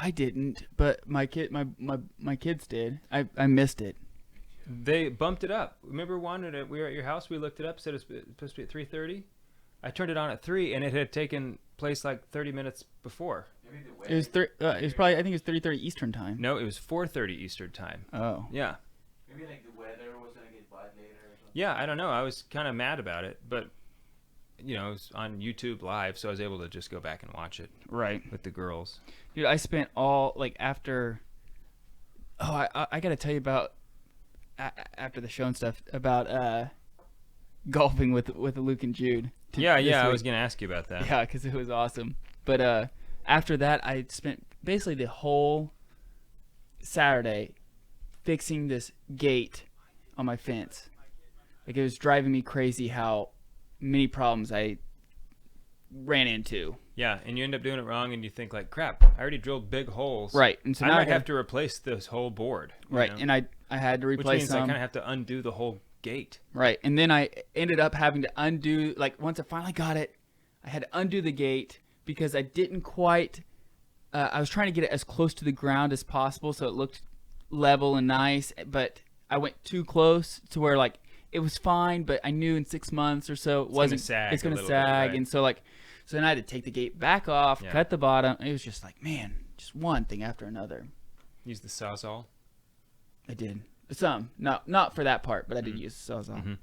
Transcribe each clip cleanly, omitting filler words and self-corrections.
I didn't, but my kids did. I missed it. They bumped it up. Remember we were at your house, we looked it up, said it was supposed to be at 3:30. I turned it on at 3, and it had taken place like 30 minutes before. It was it was probably, I think it was 3:30 Eastern time. No, it was 4:30 Eastern time. Oh. Yeah. Maybe like the weather was gonna get bad later or something. Yeah, I don't know. I was kind of mad about it, but it was on YouTube Live, so I was able to just go back and watch it. Right. With the girls. Dude, I spent all after. Oh, I gotta tell you about after the show and stuff about golfing with Luke and Jude. Yeah, I was gonna ask you about that. Yeah, because it was awesome. But after that, I spent basically the whole Saturday fixing this gate on my fence. Like, it was driving me crazy how many problems I ran into. Yeah, and you end up doing it wrong, and you think like, crap, I already drilled big holes. Right, and so I now might have to replace this whole board. Right, and I had to replace which means some. I kind of have to undo the whole gate. Right, and then I ended up having to undo, once I finally got it, I had to undo the gate because I didn't quite, I was trying to get it as close to the ground as possible so it looked level and nice, but I went too close to where it was fine, but I knew in 6 months or so it's going to sag, and so then I had to take the gate back off, cut the bottom. It was just man, just one thing after another. Use the Sawzall? I did. Some. Not for that part, but I did use the Sawzall. Mm-hmm.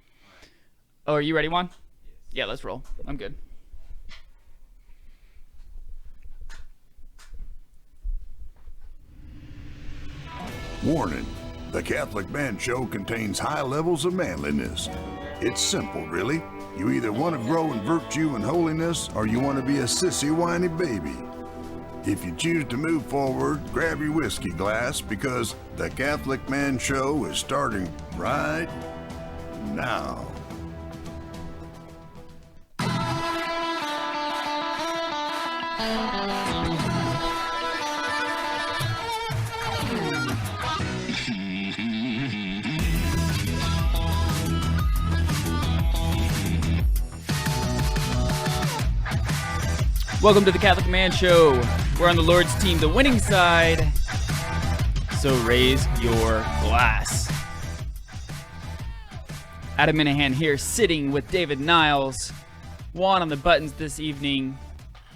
Oh, are you ready, Juan? Yeah, let's roll. I'm good. Warning. The Catholic Man Show contains high levels of manliness. It's simple, really. You either want to grow in virtue and holiness, or you want to be a sissy, whiny baby. If you choose to move forward, grab your whiskey glass, because the Catholic Man Show is starting right now. Welcome to the Catholic Man Show. We're on the Lord's team, the winning side. So raise your glass. Adam Minahan here, sitting with David Niles. Juan on the buttons this evening.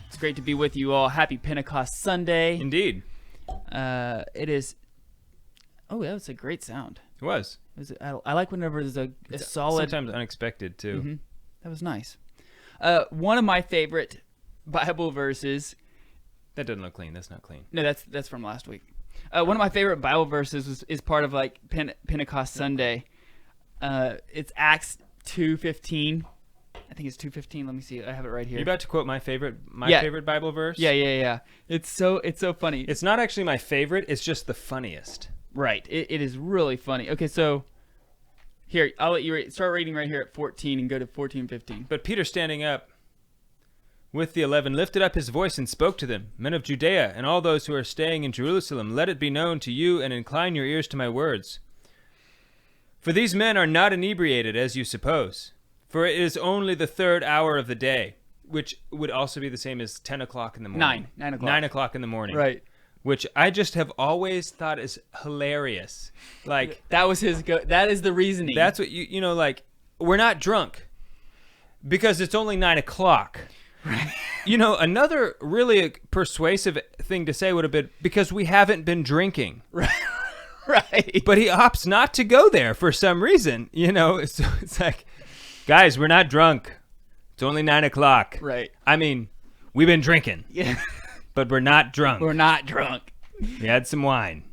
It's great to be with you all. Happy Pentecost Sunday. Indeed. It is. Oh, that was a great sound. It was. I like whenever there's a solid. Sometimes unexpected too. Mm-hmm. That was nice. One of my favorite Bible verses. That doesn't look clean. That's not clean. No, that's from last week. One of my favorite Bible verses is part of Pentecost Sunday. It's Acts 2:15. I think it's 2:15. Let me see. I have it right here. You're about to quote my favorite Bible verse? Yeah. It's so funny. It's not actually my favorite. It's just the funniest. Right. It is really funny. Okay, so here, I'll let you start reading right here at 14 and go to 14:15. But Peter, standing up with the 11, lifted up his voice and spoke to them. Men of Judea and all those who are staying in Jerusalem, let it be known to you, and incline your ears to my words. For these men are not inebriated, as you suppose. For it is only the 3rd hour of the day, which would also be the same as 10 o'clock in the morning. 9 o'clock. 9 o'clock in the morning. Right. Which I just have always thought is hilarious. That was that is the reasoning. That's what we're not drunk because it's only 9 o'clock. Right. Another really persuasive thing to say would have been because we haven't been drinking. Right. But he opts not to go there for some reason. So it's like, guys, we're not drunk. It's only 9 o'clock. Right. I mean, we've been drinking. Yeah. But we're not drunk. We're not drunk. We had some wine.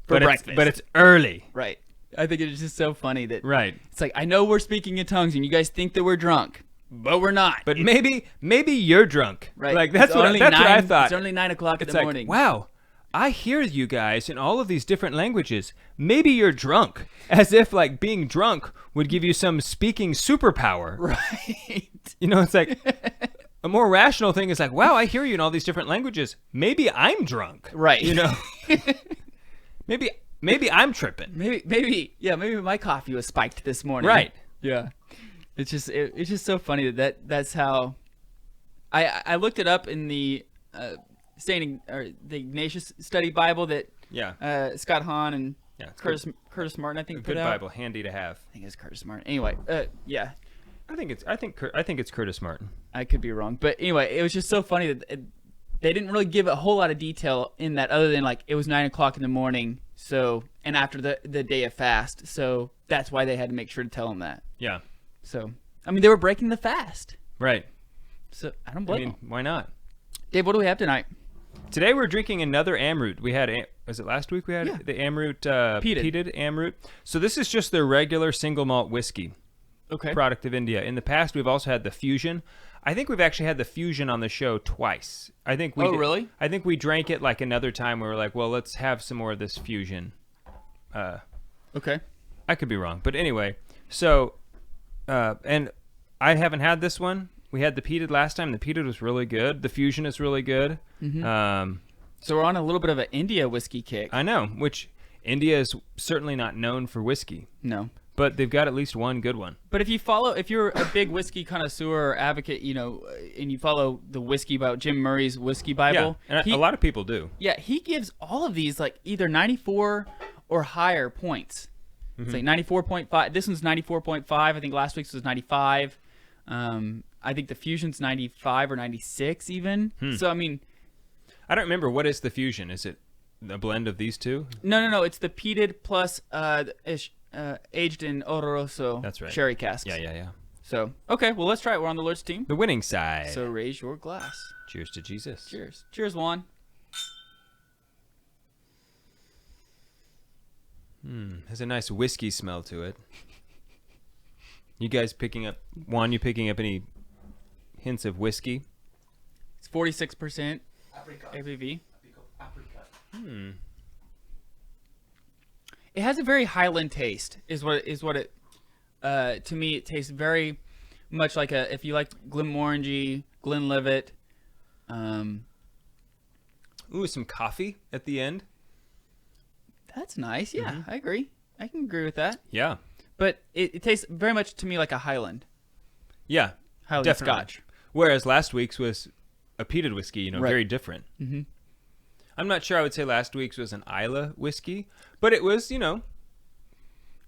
For breakfast. But it's early. Right. I think it's just so funny that it's like, I know we're speaking in tongues and you guys think that we're drunk, but we're not. But maybe you're drunk. Right. That's what I thought. It's only 9 o'clock in the morning. Wow, I hear you guys in all of these different languages. Maybe you're drunk. As if being drunk would give you some speaking superpower. Right. It's like a more rational thing is wow, I hear you in all these different languages. Maybe I'm drunk. Right. Maybe I'm tripping. Maybe my coffee was spiked this morning. Right. Yeah. It's just so funny that's how I looked it up in the or the Ignatius Study Bible that Yeah. Scott Hahn and Yeah. It's Curtis Martin, I think, a put good out. Bible, handy to have. I think it's Curtis Martin. Anyway, yeah, I think it's Curtis Martin. I could be wrong, but anyway, it was just so funny that they didn't really give a whole lot of detail in that, other than like it was 9 o'clock in the morning, so and after the day of fast, so that's why they had to make sure to tell them that. Yeah. So I mean, they were breaking the fast, Right. so I don't blame them. Why not? Dave, what do we have tonight? Today we're drinking another Amroot. We had, was it last week we had Yeah. the Amroot, Peated. peated Amroot. So this is just their regular single malt whiskey Okay. product of India. In the past, we've also had the Fusion. I think we've actually had the Fusion on the show twice. I think we really? I think we drank it like another time. We were like, well, let's have some more of this Fusion. Okay. I could be wrong, but anyway. So, and I haven't had this one. We had the peated last time. The peated was really good. The Fusion is really good. So we're on a little bit of an India whiskey kick. I know, which India is certainly not known for whiskey, No. but they've got at least one good one. But if you're a big whiskey connoisseur or advocate, and you follow the whiskey about Jim Murray's Whiskey Bible, Yeah, and a lot of people do. yeah, he gives all of these like either 94 or higher points. It's like 94.5. This one's 94.5. I think last week's was 95. I think the Fusion's 95 or 96 even. So I mean, I don't remember, what is the Fusion? Is it a blend of these two? no. It's the peated plus aged in Oloroso That's right. sherry casks. Yeah. So okay, well let's try it. We're on the Lord's team. The winning side. So raise your glass. Cheers to Jesus. Cheers. Cheers, Juan. Has a nice whiskey smell to it. You guys picking up, Juan, you picking up any hints of whiskey? It's 46% Apricot. ABV. Apricot. It has a very Highland taste. Is what it. To me, it tastes very much like if you like Glenmorangie, Glenlivet. Ooh, some coffee at the end. That's nice. Yeah, I agree. I can agree with that. Yeah. But it tastes very much to me like a Highland. Yeah. Highland Definitely. Scotch. Whereas last week's was a peated whiskey, Right. very different. I'm not sure I would say last week's was an Isla whiskey, but it was, It had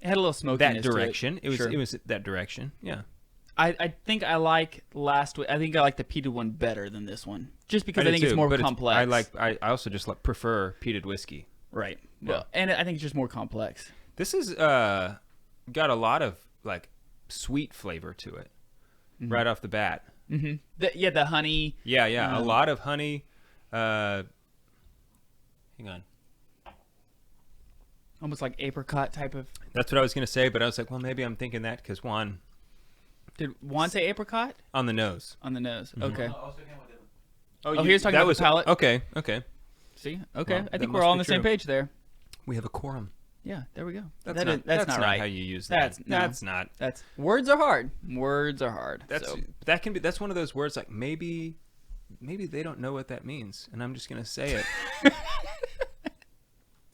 a little smokiness that direction. to It was Sure. it was that direction. Yeah. I think I like last week. I think I like the peated one better than this one, just because I do think it's too, more but complex. I also just prefer peated whiskey. Right. Yeah. Well, and I think it's just more complex. This has got a lot of sweet flavor to it right off the bat. The honey. Yeah, a lot of honey. Hang on. Almost like apricot type of. That's what I was going to say, but I was like, well, maybe I'm thinking that because Juan Did Juan say apricot? on the nose. On the nose. Okay. I was talking about them. Oh, he was talking that about the palate. Okay. See? Okay. Well, I that think we're must all be on the same true. page there. We have a quorum. Yeah, there we go. That's That's not right. how you use that. That's not. That's words are hard. Words are hard. That's so. that's one of those words like maybe they don't know what that means, and I'm just gonna say it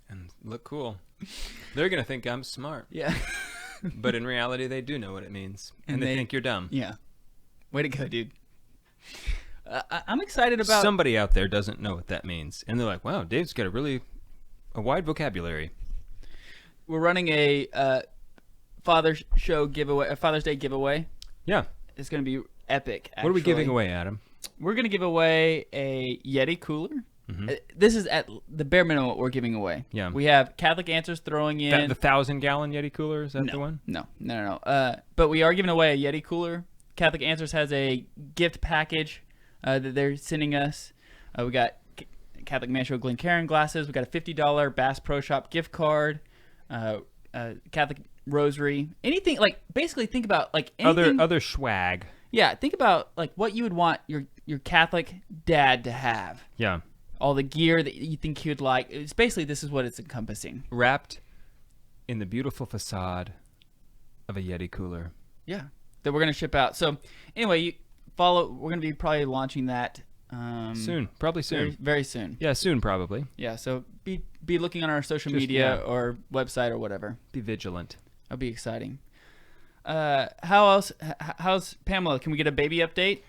and look cool. They're gonna think I'm smart, Yeah. but in reality, they do know what it means, and they think you're dumb. Yeah. Way to go, dude. I'm excited about. Somebody out there doesn't know what that means, and they're like, "Wow, Dave's got a wide vocabulary." We're running a Father's Day giveaway. Yeah. It's going to be epic. What are we giving actually. away, Adam? We're going to give away a Yeti cooler. This is at the bare minimum what we're giving away. Yeah. We have Catholic Answers throwing in. The 1,000-gallon Yeti cooler, is that the one? No. But we are giving away a Yeti cooler. Catholic Answers has a gift package that they're sending us. We got Catholic Man Show Glencairn glasses. We got a $50 Bass Pro Shop gift card. Catholic Rosary. Anything basically think about anything. Other swag. Yeah, think about what you would want your Catholic dad to have. Yeah. All the gear that you think he would like. It's basically this is what it's encompassing. Wrapped in the beautiful facade of a Yeti cooler. Yeah, that we're gonna ship out. So anyway, we're gonna be probably launching that Soon. Probably soon. very, very soon. Yeah, soon probably. Yeah, so be looking on our social Just, media yeah. or website or whatever. Be vigilant. That'll be exciting. How else? How's Pamela? Can we get a baby update?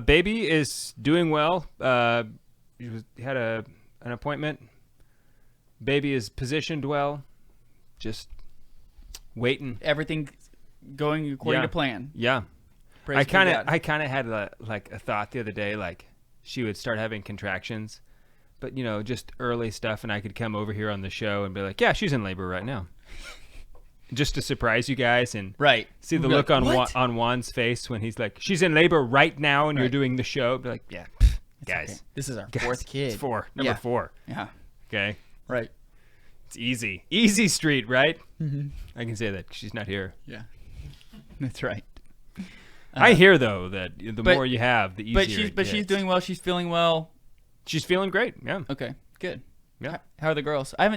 Baby is doing well. had an appointment. Baby is positioned well. Just waiting. Everything going according Yeah. to plan. Yeah. Praise I be kind God. of had a thought the other day, like she would start having contractions, but just early stuff, and I could come over here on the show and be like, yeah, she's in labor right now. Just to surprise you guys and Right. see the We'd be look like, on "What?" on Juan's face when he's like, she's in labor right now and you're Right. doing the show. Be like, yeah, guys. Okay. This is our Guys, fourth kid. It's 4. Number Yeah. 4. Yeah. Okay. Right. It's easy. Easy street, right? Mm-hmm. I can say that 'cause she's not here. Yeah. That's right. I hear, though, that the but- more you have, the easier But she's doing well. She's feeling well. She's feeling great, yeah. Okay. Good. Yeah. How are the girls? I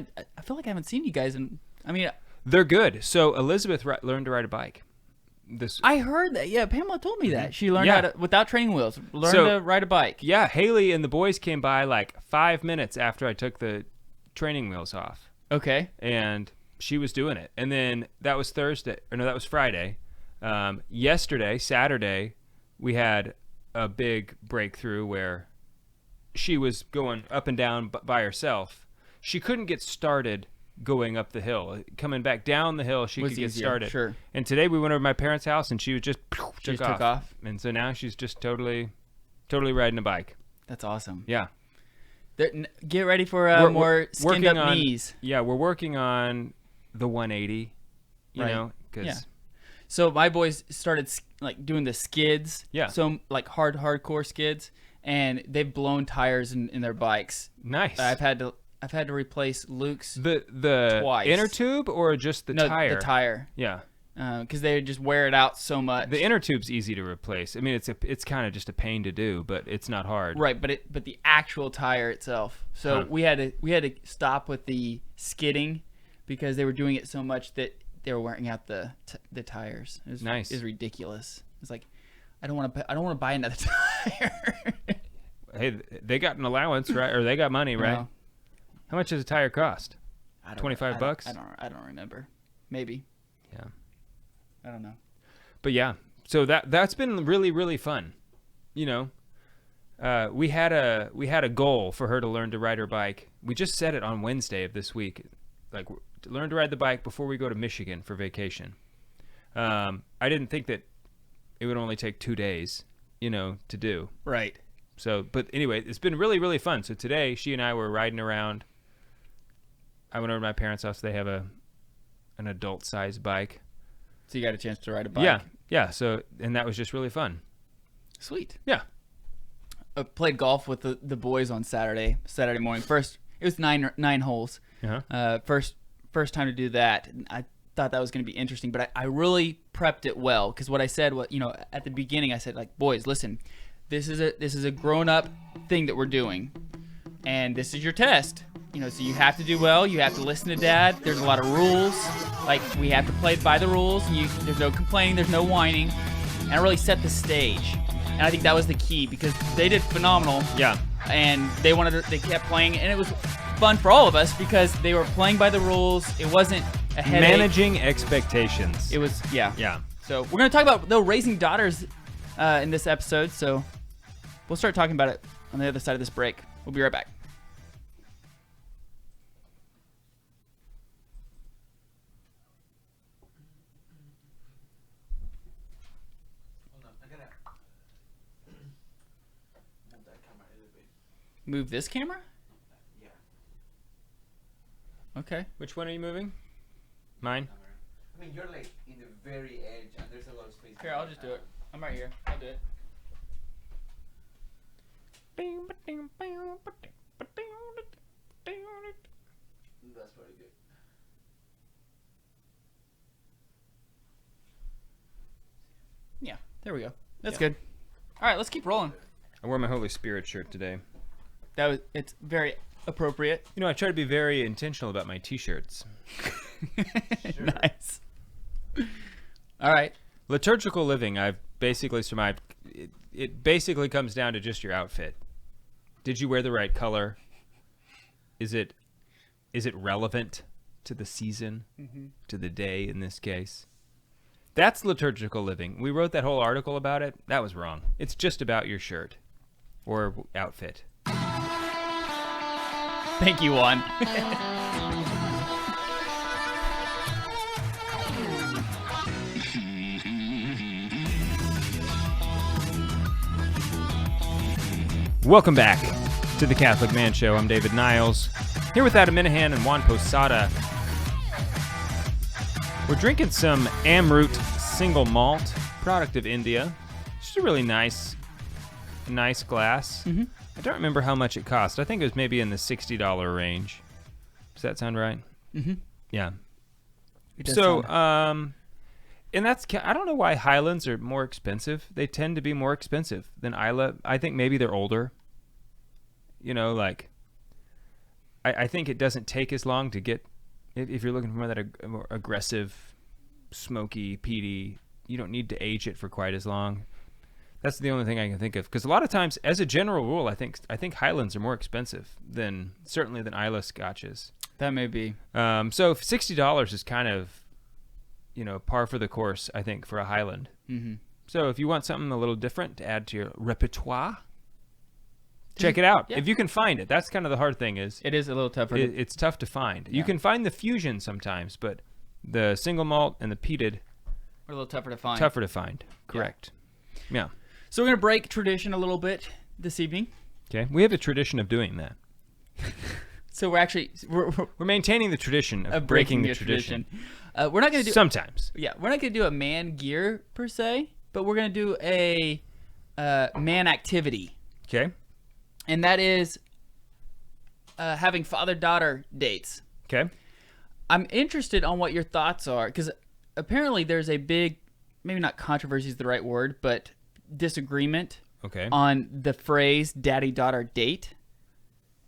feel like I haven't seen you guys in. I mean, They're good. So Elizabeth learned to ride a bike. I heard that. Yeah, Pamela told me that she learned Yeah. how to, without training wheels, learn So- to ride a bike. Yeah, Haley and the boys came by like 5 minutes after I took the training wheels off. Okay. And she was doing it. And then that was that was Friday. Yesterday, Saturday, we had a big breakthrough where she was going up and down by herself. She couldn't get started going up the hill. Coming back down the hill, she Was could get easier, started. sure. And today we went over to my parents' house, and she was just She just took off. And so now she's just totally riding a bike. That's awesome. Yeah. Get ready for We're more skinned working up on- knees. Yeah, we're working on the 180, Right. because Yeah. So my boys started doing the skids. Yeah. So like hardcore skids, and they've blown tires in their bikes. nice. I've had to replace Luke's. the twice. inner tube or just the tire? The tire. Yeah. Because they just wear it out so much. The inner tube's easy to replace. I mean, it's kind of just a pain to do, but it's not hard. Right, but the actual tire itself. So Huh. we had to stop with the skidding because they were doing it so much that they were wearing out the tires. It was, Nice. It was ridiculous. It's like I don't want to buy another tire. Hey, they got an allowance, right? Or they got money, right? No, How much does a tire cost? I don't- 25 bucks? I don't remember. Maybe. Yeah. I don't know. But yeah, so that's been really, really fun. We had a goal for her to learn to ride her bike. We just set it on Wednesday of this week, like to learn to ride the bike before we go to Michigan for vacation. I didn't think that it would only take 2 days, to do. Right. So, but anyway, it's been really, really fun. So today, she and I were riding around. I went over to my parents' house. They have an adult-sized bike. So you got a chance to ride a bike. Yeah. So, and that was just really fun. Sweet. Yeah. I played golf with the boys on Saturday morning. First, it was nine holes. Uh-huh. First time to do that. And I thought that was going to be interesting, but I really prepped it well because what I said, at the beginning, I said like, boys, listen, this is a grown up thing that we're doing, and this is your test. So you have to do well. You have to listen to Dad. There's a lot of rules. Like we have to play by the rules. And there's no complaining. There's no whining. And I really set the stage. And I think that was the key because they did phenomenal. Yeah. And they kept playing, and it was fun for all of us because they were playing by the rules. It wasn't a headache. Managing expectations. It was, yeah. Yeah. So we're going to talk about, though, raising daughters in this episode. So we'll start talking about it on the other side of this break. We'll be right back. Hold on, I gotta move that camera a little bit. Move this camera? Yeah. Okay. Which one are you moving? Mine? I mean, you're like in the very edge, and there's a lot of space. Here, I'll just do it. I'm right here. I'll do it. That's very good. Yeah, there we go. That's Yeah. good. All right, let's keep rolling. I wore my Holy Spirit shirt today. It's very appropriate. I try to be very intentional about my t-shirts. Nice. All right. Liturgical living, I've basically surmised, it basically comes down to just your outfit. Did you wear the right color? Is it relevant to the season, to the day in this case? That's liturgical living. We wrote that whole article about it. That was wrong. It's just about your shirt or outfit. Thank you, Juan. Welcome back to the Catholic Man Show. I'm David Niles, here with Adam Minahan and Juan Posada. We're drinking some Amrut single malt, product of India. Just a really nice glass. Mm-hmm. I don't remember how much it cost. I think it was maybe in the $60 range. Does that sound right? Mm-hmm. Yeah. It does So, sound- and I don't know why Highlands are more expensive. They tend to be more expensive than Isla. I think maybe they're older. You know, like, I think it doesn't take as long to get, if you're looking for that more aggressive, smoky, peaty, you don't need to age it for quite as long. That's the only thing I can think of. Because a lot of times, as a general rule, I think Highlands are more expensive certainly than Isla Scotches. That may be. So $60 is kind of, par for the course, I think, for a Highland. Mm-hmm. So if you want something a little different to add to your repertoire, check it out. Yeah. If you can find it. That's kind of the hard thing is. It is a little tougher. It's tough to find. Yeah. You can find the fusion sometimes, but the single malt and the peated, a little tougher to find. tougher to find. Correct. Yeah. So we're going to break tradition a little bit this evening. Okay. We have a tradition of doing that. So we're We're maintaining the tradition of breaking the tradition. We're not going to do Sometimes. Yeah, we're not going to do a man gear per se, but we're going to do a man activity. Okay. And that is having father-daughter dates. Okay. I'm interested on what your thoughts are, because apparently there's a big, maybe not controversy is the right word, but disagreement Okay. on the phrase daddy-daughter date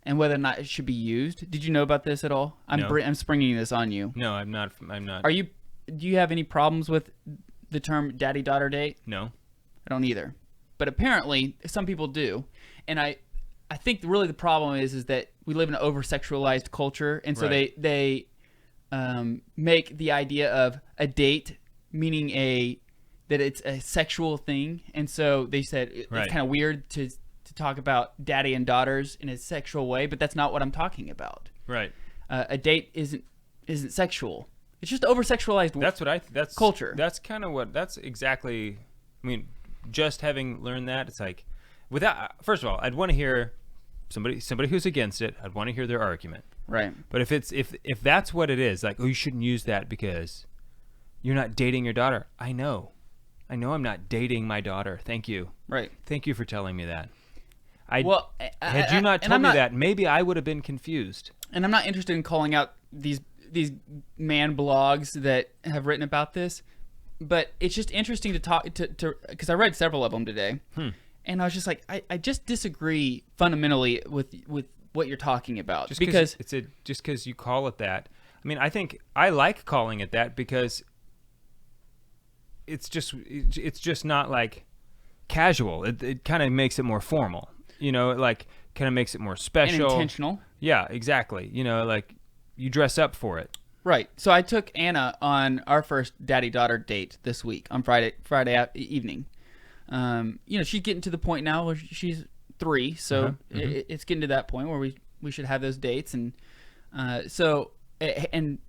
and whether or not it should be used. Did you know about this at all? No. I'm springing this on you. No, I'm not. Do you have any problems with the term daddy-daughter date? No. I don't either. But apparently some people do. And I think really the problem is that we live in an over-sexualized culture, and so Right. they make the idea of a date meaning that it's a sexual thing, and so they said it's Right. kind of weird to talk about daddy and daughters in a sexual way, but that's not what I'm talking about. Right. A date isn't sexual. It's just over-sexualized. That's culture. That's kind of that's exactly. I mean, just having learned that, it's like, first of all, I'd want to hear somebody who's against it. I'd want to hear their argument. Right. But if that's what it is, like, oh, you shouldn't use that because you're not dating your daughter. I know I'm not dating my daughter. Thank you. Right. Thank you for telling me that. Had you not told me that, maybe I would have been confused. And I'm not interested in calling out these man blogs that have written about this, but it's just interesting to talk to because I read several of them today, and I was just like, I just disagree fundamentally with what you're talking about. Just because because you call it that. I mean, I think I like calling it that because it's just not like casual. It kind of makes it more formal. Like kind of makes it more special. and intentional. Yeah, exactly. Like you dress up for it. Right. So I took Anna on our first daddy-daughter date this week on Friday evening. She's getting to the point now where she's 3, so it's getting to that point where we should have those dates, and and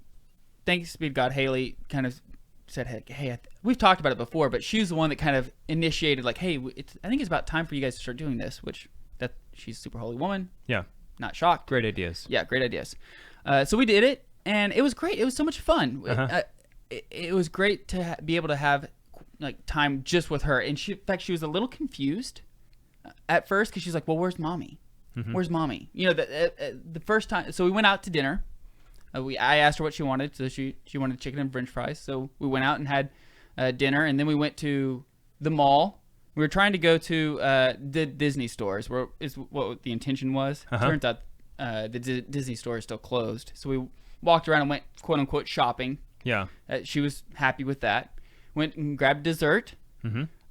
thanks be to God, Haley kind of said, hey, we've talked about it before, but she was the one that kind of initiated, like, hey, I think it's about time for you guys to start doing this, which she's a super holy woman. Yeah. Not shocked. Great ideas. Yeah, great ideas. So we did it, and it was great. It was so much fun. It was great to be able to have like time just with her, and in fact, she was a little confused at first because she's like, well, where's mommy? Where's mommy? The first time, so we went out to dinner. I asked her what she wanted, so she wanted chicken and french fries. So we went out and had dinner, and then we went to the mall. We were trying to go to the Disney stores, is what the intention was. Turns out the Disney store is still closed. So we walked around and went, quote unquote, shopping. Yeah. She was happy with that. Went and grabbed dessert,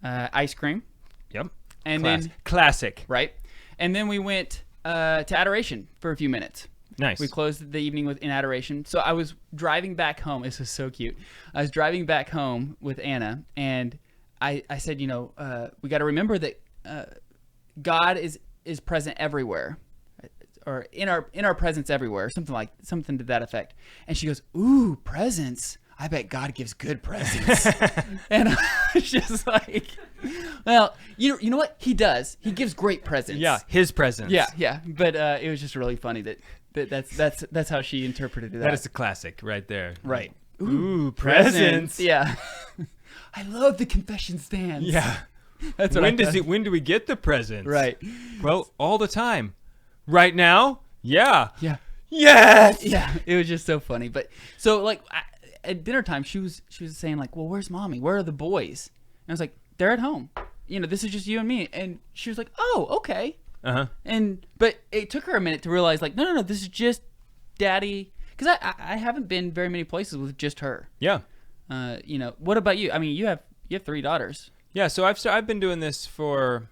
ice cream. Yep. And then classic. Right. And then we went to adoration for a few minutes. Nice. We closed the evening in adoration. So I was driving back home. This was so cute. I was driving back home with Anna, and I said, we got to remember that God is present everywhere. or in our presence everywhere, something to that effect. And she goes, "Ooh, presents. I bet God gives good presents." And I was just like, well, you know what? He does. He gives great presents. Yeah, his presents. Yeah. But it was just really funny that's how she interpreted that. That is a classic right there. Right. Ooh, presents. Yeah. I love the confession stands. Yeah. That's what When do we get the presents? Right. Well, all the time. Right now? Yeah. Yeah. Yes. Yeah. It was just so funny. But so like at dinner time, she was saying like, "Well, where's mommy? Where are the boys?" And I was like, "They're at home. This is just you and me." And she was like, "Oh, okay." But it took her a minute to realize like, no, this is just daddy. Because I haven't been very many places with just her. Yeah. What about you? I mean, you have 3 daughters. Yeah. So I've been doing this for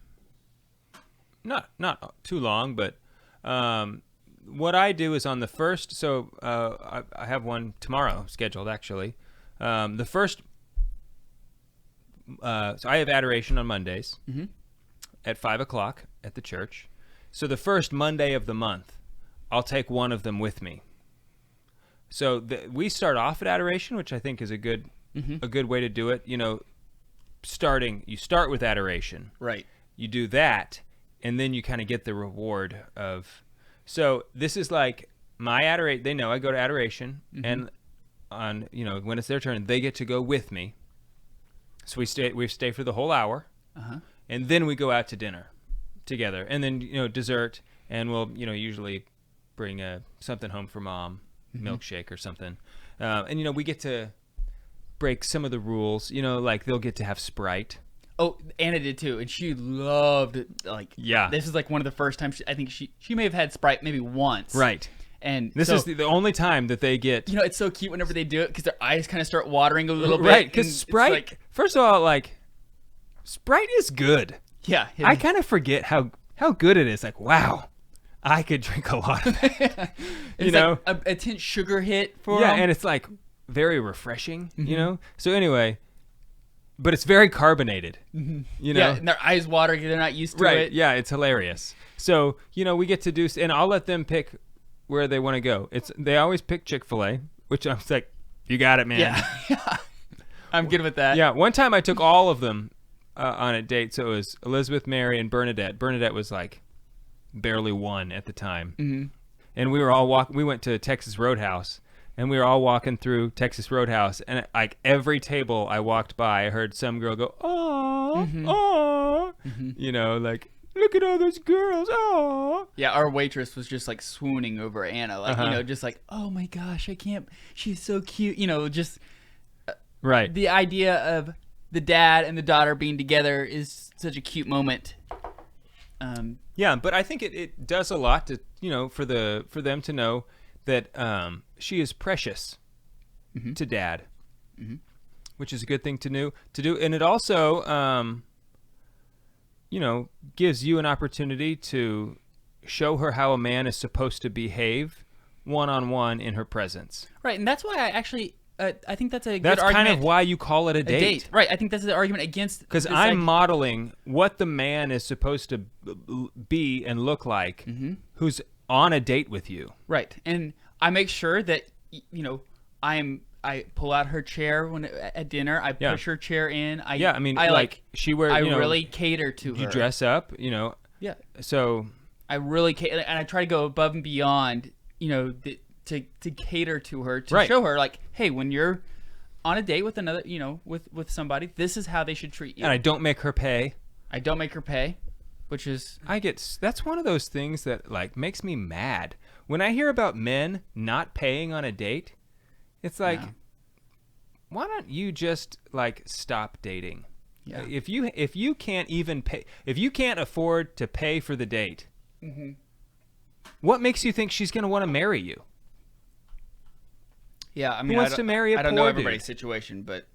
not too long, but what I do is on the first. So I have one tomorrow scheduled actually. The first. So I have adoration on Mondays at 5:00 at the church. So the first Monday of the month, I'll take one of them with me. So we start off at adoration, which I think is a good way to do it. You start with adoration. Right. You do that, and then you kind of get the reward of. So this is like my adoration. They know I go to adoration, and on when it's their turn, they get to go with me. So we stay for the whole hour, and then we go out to dinner together, and then dessert, and we'll usually bring something home for mom. Milkshake or something, and we get to break some of the rules. Like they'll get to have Sprite. Oh, Anna did too, and she loved it. Like, yeah, this is like one of the first times I think she may have had Sprite maybe once. Right. And this is the only time that they get. It's so cute whenever they do it because their eyes kind of start watering a little bit. Right, because Sprite. First of all, like Sprite is good. Yeah, I kind of forget how good it is. Like, wow. I could drink a lot of it. It's like a tint sugar hit for them. And it's like very refreshing, So anyway, but it's very carbonated, Yeah, and their eyes water because they're not used to it. Right, yeah, it's hilarious. So, we get to do, and I'll let them pick where they want to go. They always pick Chick-fil-A, which I'm like, you got it, man. Yeah. I'm good with that. Yeah, one time I took all of them on a date. So it was Elizabeth, Mary, and Bernadette. Bernadette was like barely 1 at the time. And we were all we went to Texas Roadhouse, and we were all walking through Texas Roadhouse, and like every table I walked by, I heard some girl go, "Oh, oh," like, "Look at all those girls, oh." Yeah, our waitress was just like swooning over Anna, like just like, "Oh my gosh, I can't. She's so cute," just right. The idea of the dad and the daughter being together is such a cute moment. Yeah, but I think it does a lot to for them to know that she is precious to dad, which is a good thing to do, and it also gives you an opportunity to show her how a man is supposed to behave one-on-one in her presence. Right, and that's why I actually I think that's a good That's argument. kind of why you call it a date. Right, I think that's the argument against. Because I'm modeling what the man is supposed to be and look like who's on a date with you. Right, and I make sure that, I pull out her chair when at dinner. I push her chair in. I she wears. I really cater to her. You dress up, Yeah. So I really cater, and I try to go above and beyond, to cater to her, to show her like, hey, when you're on a date with another, with somebody, this is how they should treat you. And I don't make her pay. Which is that's one of those things that like makes me mad. When I hear about men not paying on a date, it's like, why don't you just like stop dating? Yeah. If you can't even pay, if you can't afford to pay for the date, what makes you think she's going to want to marry you? Yeah, I mean, who wants to marry a I don't poor know everybody's dude? situation, but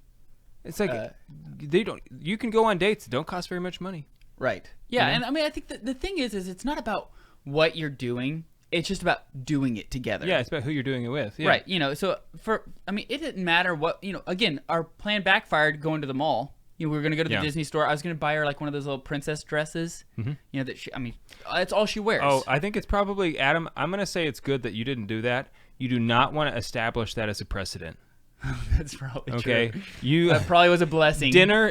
it's like they don't. You can go on dates that don't cost very much money. Right. Yeah, and I mean, I think the thing is it's not about what you're doing. It's just about doing it together. Yeah, it's about who you're doing it with. Yeah. Right. So it didn't matter what, again, our plan backfired going to the mall. You know, we were gonna go to the Yeah. Disney store. I was gonna buy her like one of those little princess dresses. Mm-hmm. You know that that's all she wears. Oh, I think it's probably, Adam, I'm going to say it's good that you didn't do that. You do not want to establish that as a precedent. That's probably Okay? true. You That probably was a blessing. dinner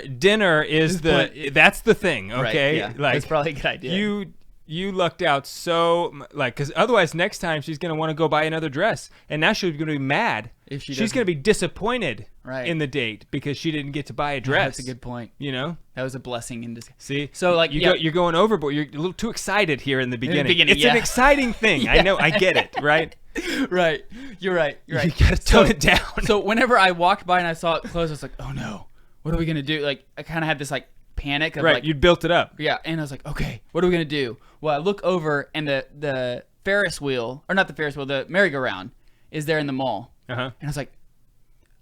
is that's the thing, okay? Right, yeah. That's probably a good idea. You lucked out because otherwise next time she's going to want to go buy another dress. And now she's going to be mad. If she's going to be disappointed Right. in the date because she didn't get to buy a dress. That's a good point. You know? That was a blessing in disguise. See? So, like, you're going overboard. You're a little too excited here in the beginning. It's yeah. an exciting thing. I know. I get it, right? Right. You're right. You got to tone it down. So whenever I walked by and I saw it closed, I was like, oh no, what are we going to do? Like, I kind of had this like panic of Right, like, you built it up. yeah. And I was like, okay, what are we going to do? Well, I look over and the Ferris wheel, or not the Ferris wheel, the merry-go-round is there in the mall. Uh-huh. And I was like,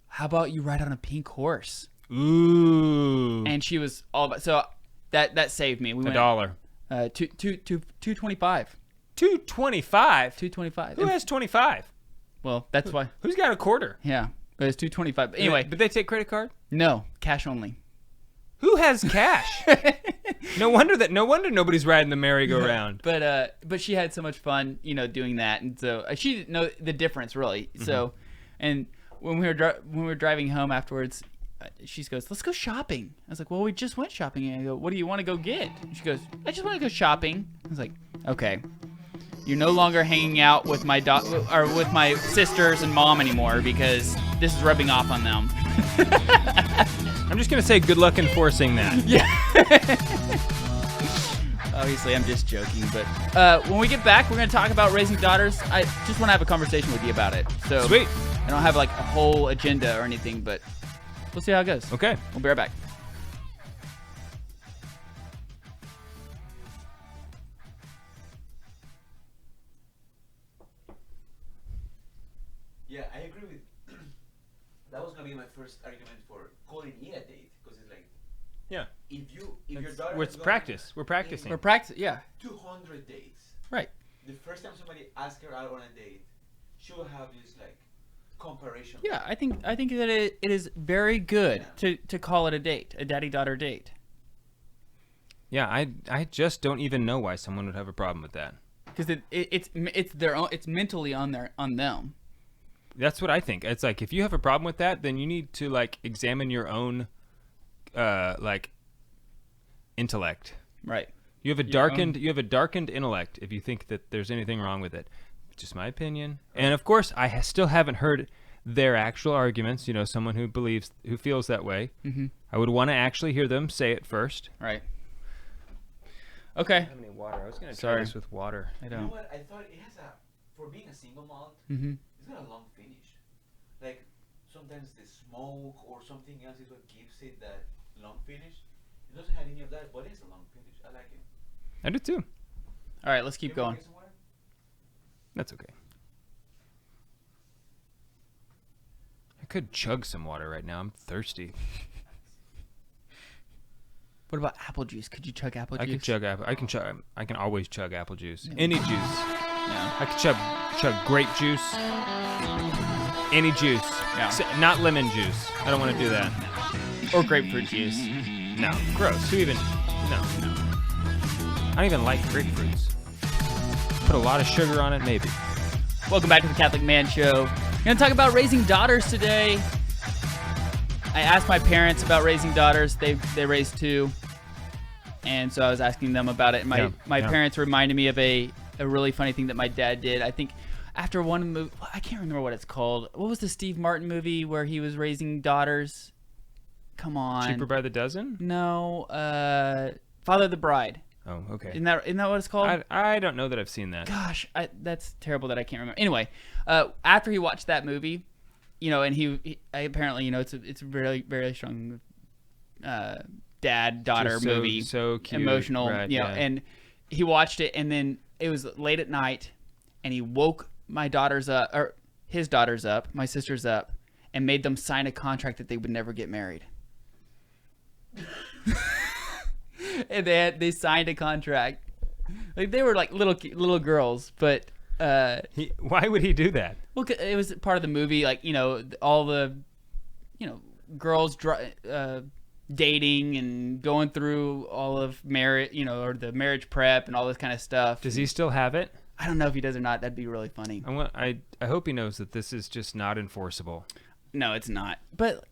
how about you ride on a pink horse? Ooh. And she was all about, so that saved me. We went $1. $2.25. $2.25. $2.25. Who has 25? Well, that's why. Who's got a quarter? Yeah, but it's $2.25. Anyway, But they take credit card? no, cash only. Who has cash? No wonder nobody's riding the merry-go-round. But she had so much fun, you know, doing that, and so she didn't know the difference really. So, and when we were driving home afterwards, she goes, "Let's go shopping." I was like, "Well, we just went shopping." And I go, "What do you want to go get?" And she goes, "I just want to go shopping." I was like, "Okay, you're no longer hanging out with my or with my sisters and mom anymore because this is rubbing off on them." I'm just going to say good luck enforcing that. Yeah. Obviously, I'm just joking, but when we get back, we're going to talk about raising daughters. I just want to have a conversation with you about it. So Sweet. I don't have like a whole agenda or anything, but we'll see how it goes. Okay. We'll be right back. Yeah, I agree with. That was gonna be my first argument for calling it a date, because it's like, Yeah. if your daughter It's has gone practice. We're practicing. We're practicing. Yeah. 200 dates, Right. the first time somebody asks her out on a date, she will have this like comparison. Yeah. I think that it is very good to call it a date, a daddy-daughter date, Yeah, I just don't even know why someone would have a problem with that. because it's their own. It's mentally on them. That's what I think. It's like if you have a problem with that, then you need to like examine your own like intellect. Right. You have a darkened intellect if you think that there's anything wrong with it. Just my opinion. And of course, I still haven't heard their actual arguments, you know, someone who feels that way. Mm-hmm. I would want to actually hear them say it first. Right. Okay. Have any water? I was going to Sorry. try this with water. I You know don't. what? I thought it has for being a single malt, Mm-hmm. it's got a long finish. Like sometimes the smoke or something else is what gives it that long finish. It doesn't have any of that, but it's a long finish. I like it. I do too. All right. Let's keep You wanna going. get some water? That's okay. I could chug some water right now. I'm thirsty. What about apple juice? Could you chug apple juice? I could chug apple. I can always chug apple juice. Any juice. Yeah. I could chug grape juice. Any juice. Yeah. Not lemon juice. I don't want to do that. Or grapefruit juice. No. Gross. Who even? No. I don't even like grapefruits. Put a lot of sugar on it, maybe. Welcome back to the Catholic Man Show. We're going to talk about raising daughters today. I asked my parents about raising daughters. They raised 2. And so I was asking them about it. And my parents reminded me of a really funny thing that my dad did. I think after one movie, I can't remember what it's called. What was the Steve Martin movie where he was raising daughters? Come on. Cheaper by the dozen? No. Father of the Bride. Oh, okay. Isn't that what it's called? I don't know that I've seen that. Gosh, that's terrible that I can't remember. Anyway, after he watched that movie, you know, and he apparently, you know, it's a very, very strong dad-daughter movie. So cute. Emotional, Right, you know, yeah. and he watched it, and then it was late at night, and he woke my daughters up, or his daughters up, my sisters up, and made them sign a contract that they would never get married. And they signed a contract. Like they were like little girls, but Why would he do that? well, it was part of the movie. Like, you know, all the, you know, girls dating and going through all of marriage, or the marriage prep and all this kind of stuff. Does he still have it? I don't know if he does or not. That'd be really funny. I hope he knows that this is just not enforceable. No, it's not. But,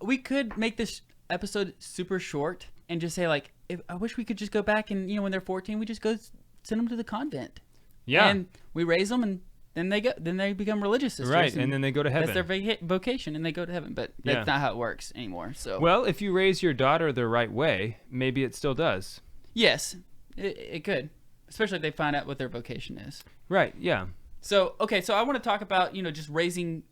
we could make this episode super short and just say, like, I wish we could just go back and, when they're 14, we just go send them to the convent. Yeah. And we raise them, and then they become religious sisters. Right, and then they go to heaven. That's their vocation, and they go to heaven. But that's not how it works anymore. So. Well, if you raise your daughter the right way, maybe it still does. Yes, it could. Especially if they find out what their vocation is. Right, yeah. So, okay, so I want to talk about, just raising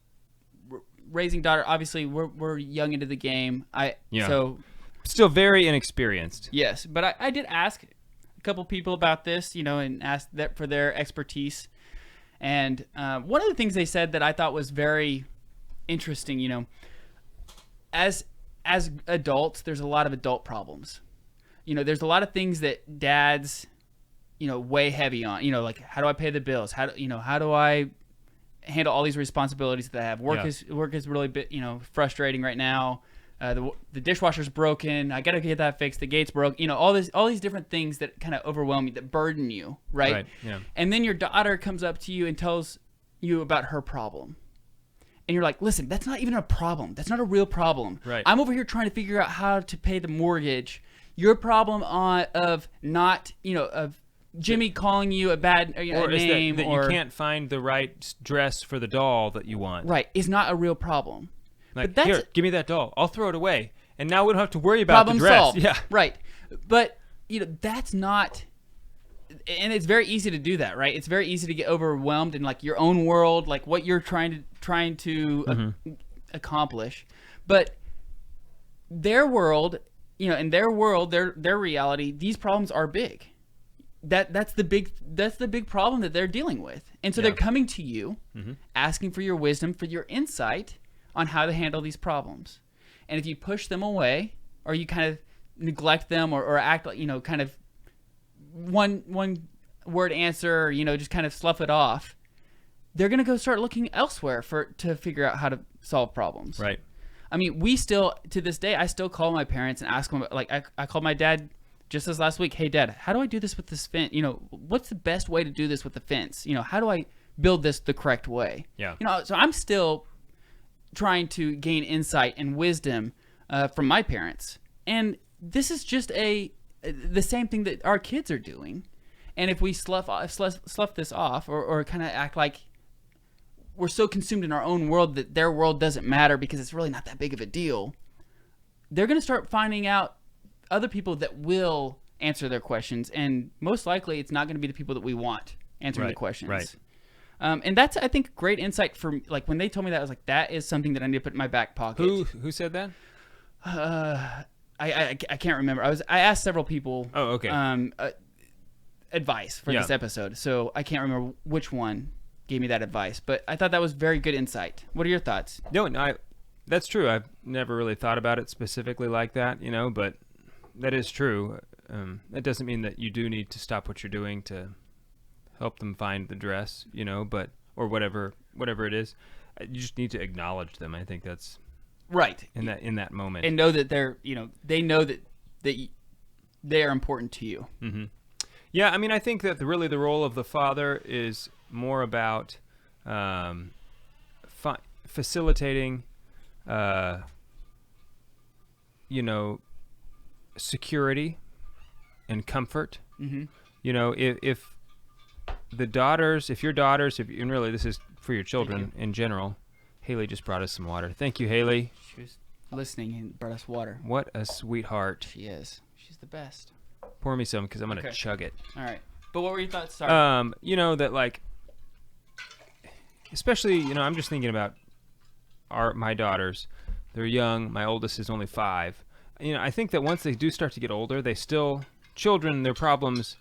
daughter. Obviously, we're young into the game. So still very inexperienced. Yes, but I did ask a couple people about this, and asked that for their expertise. And one of the things they said that I thought was very interesting, as adults, there's a lot of adult problems. There's a lot of things that dads, weigh heavy on. Like, how do I pay the bills? How do I handle all these responsibilities that I have? Work is really frustrating right now. The dishwasher's broken. I got to get that fixed. The gate's broke. All these different things that kind of overwhelm you, that burden you, right? Right. Yeah. And then your daughter comes up to you and tells you about her problem. And you're like, listen, that's not even a problem. That's not a real problem. Right. I'm over here trying to figure out how to pay the mortgage. Your problem of Jimmy calling you a bad name, that you can't find the right dress for the doll that you want. Right, is not a real problem. Like, but here, give me that doll. I'll throw it away. And now we don't have to worry about problem the dress. solved. Yeah. Right. But, that's not... And it's very easy to do that, right? It's very easy to get overwhelmed in, like, your own world, like what you're trying to accomplish. But their world, in their world, their reality, these problems are big. That's the big problem that they're dealing with. And so they're coming to you, asking for your wisdom, for your insight on how to handle these problems. And if you push them away, or you kind of neglect them, or act like, kind of one word answer, or, just kind of slough it off, they're going to go start looking elsewhere to figure out how to solve problems. Right. I mean, we still, to this day, I still call my parents and ask them, like, I called my dad just this last week. Hey, Dad, how do I do this with this fence? What's the best way to do this with the fence? How do I build this the correct way? Yeah. So I'm still trying to gain insight and wisdom from my parents. And this is just the same thing that our kids are doing. And if we slough this off, or kind of act like we're so consumed in our own world that their world doesn't matter because it's really not that big of a deal, they're going to start finding out other people that will answer their questions. And most likely it's not going to be the people that we want answering the questions. Right. And that's, I think, great insight for, like, when they told me that, I was like, that is something that I need to put in my back pocket. Who said that? I can't remember. I asked several people. Oh, okay. Advice for this episode, so I can't remember which one gave me that advice. But I thought that was very good insight. What are your thoughts? No, that's true. I've never really thought about it specifically like that, but that is true. That doesn't mean that you do need to stop what you're doing to help them find the dress, or whatever it is. You just need to acknowledge them. I think that's right in that moment, and know that they're, they know that they are important to you. Mm-hmm. Yeah, I mean, I think that really the role of the father is more about facilitating, security and comfort. Mm-hmm. If your daughters, and really this is for your children in general. Haley just brought us some water. Thank you, Haley. She was listening and brought us water. What a sweetheart. She is. She's the best. Pour me some, because I'm going to chug it. All right. But what were your thoughts? Sorry. That, like, especially, I'm just thinking about my daughters. They're young. My oldest is only 5. I think that once they do start to get older, children, their problems